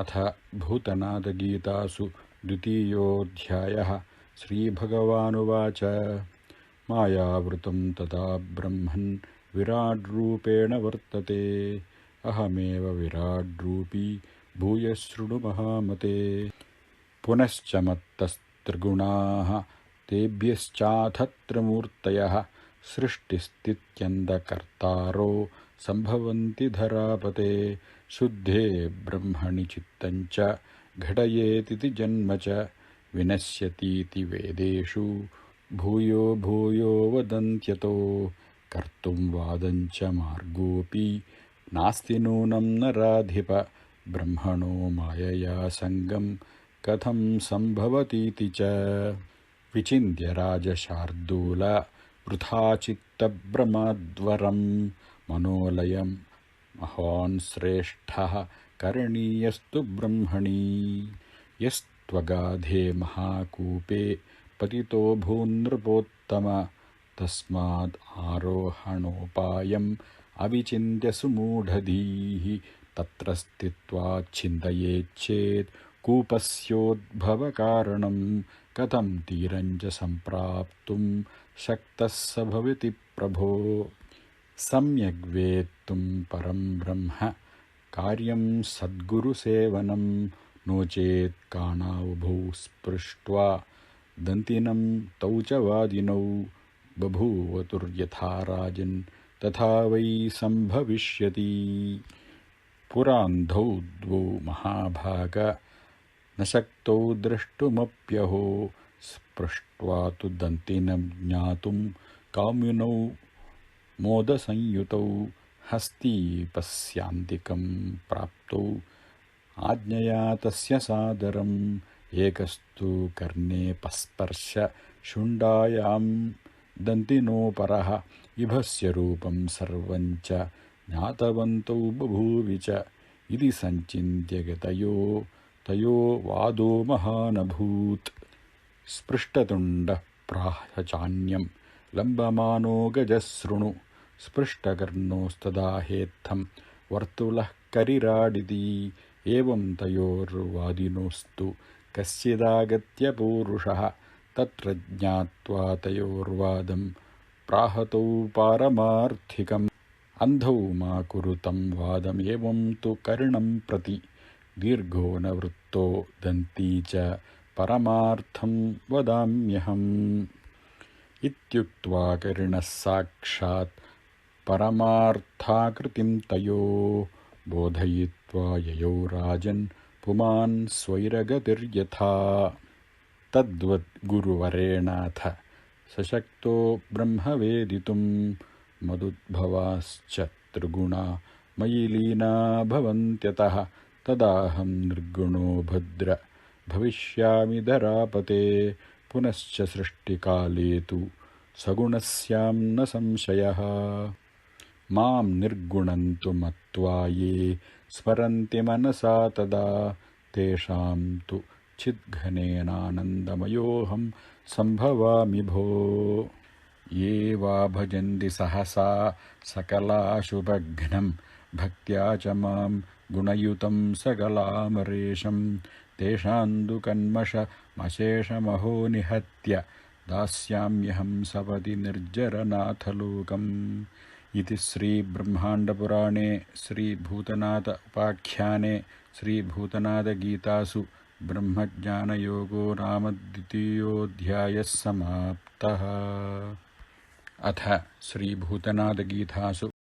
अथ भूतनादगीतासु द्वितीयोऽध्यायः। श्रीभगवानुवाच मायावृतं तदा ब्रह्मन् विराड्रूपेण वर्तते। अहमेव विराड्रूपी भूयः शृणु महामते। पुनश्च मत्तस्त्रिगुणाः तेभ्यश्चाथ त्रिमूर्तयः सृष्टिस्थित्यन्धकर्तारो सम्भवन्ति धरापते। शुद्धे ब्रह्मणि चित्तञ्च घटयेतिति जन्म च विनश्यतीति वेदेषु भूयो भूयो वदन्त्यतो। कर्तुं वादञ्च मार्गोऽपि नास्ति नूनं नराधिप। ब्रह्मणो मायया सङ्गं कथं सम्भवतीति च विचिन्त्य राजशार्दूल वृथा चित्तभ्रमाद्वरं मनोलयं महान् श्रेष्ठः करणीयस्तु ब्रह्मणि। यस्त्वगाधे महाकूपे पतितो भून्नृपोत्तम तस्माद् आरोहणोपायम् अविचिन्त्य सुमूढधीः तत्र स्थित्वा चिन्तयेच्चेत् कूपस्योद्भवकारणं कथं तीरञ्च सम्प्राप्तुं शक्तः स भवति प्रभो। सम्यग्वेत्तुं परं ब्रह्म कार्यं सद्गुरुसेवनं नो चेत् काणावुभौ स्पृष्ट्वा दन्तिनं तौ च वादिनौ बभूवतुर्यथा राजन् तथा वै सम्भविष्यति। पुरान्धौ द्वौ महाभाग न शक्तौ द्रष्टुमप्यहो स्पृष्ट्वा तु दन्तिनं ज्ञातुं कामिनौ मोदसंयुतौ हस्तीपस्यान्तिकं प्राप्तौ आज्ञया तस्य सादरम् एकस्तु कर्णे पस्पर्श शुण्डायां दन्तिनोपरः इभस्य रूपं सर्वं च ज्ञातवन्तौ बभूवि च इति सञ्चिन्त्य गतयो तयो वादो महानभूत्। स्पृष्टतुण्डः प्राह चान्यं लम्बमानो गजशृणु स्पृष्टकर्णोस्तदा हेत्थं वर्तुलः करिराडिति। एवं तयोर्वादिनोस्तु कश्चिदागत्य पूरुषः तत्र ज्ञात्वा तयोर्वादं प्राहतौ पारमार्थिकम्। अन्धौ मा कुरु तं वादमेवं तु करिणं प्रति दीर्घो न वृत्तो दन्ती च परमार्थं वदाम्यहम्। इत्युक्त्वा करिणः साक्षात् परमार्थाकृतिं तयोः बोधयित्वा ययौ राजन् पुमान् स्वैरगतिर्यथा। तद्वद् गुरुवरेणाथ सशक्तो ब्रह्मवेदितुं मदुद्भवाश्च त्रिगुणा मयि लीना भवन्त्यतः तदाहं निर्गुणो भद्र भविष्यामि धरापते। पुनश्च सृष्टिकाले तु सगुणस्यां न संशयः। मां निर्गुणं तु मत्वा ये स्मरन्ति मनसा तदा तेषां तु चिद्घनेनानन्दमयोऽहं सम्भवामि भो। ये वा भजन्ति सहसा सकलाशुभघ्नं भक्त्या च मां गुणयुतं सकलामरेशं तेषां तु कन्मषमशेषमहो निहत्य दास्याम्यहं सपदि निर्जरनाथलोकम्। इति श्रीब्रह्माण्डपुराणे श्रीभूतनाथ उपाख्याने श्रीभूतनाथगीतासु ब्रह्मज्ञानयोगो नाम द्वितीयोऽध्यायः समाप्तः। अथ श्रीभूतनाथगीतासु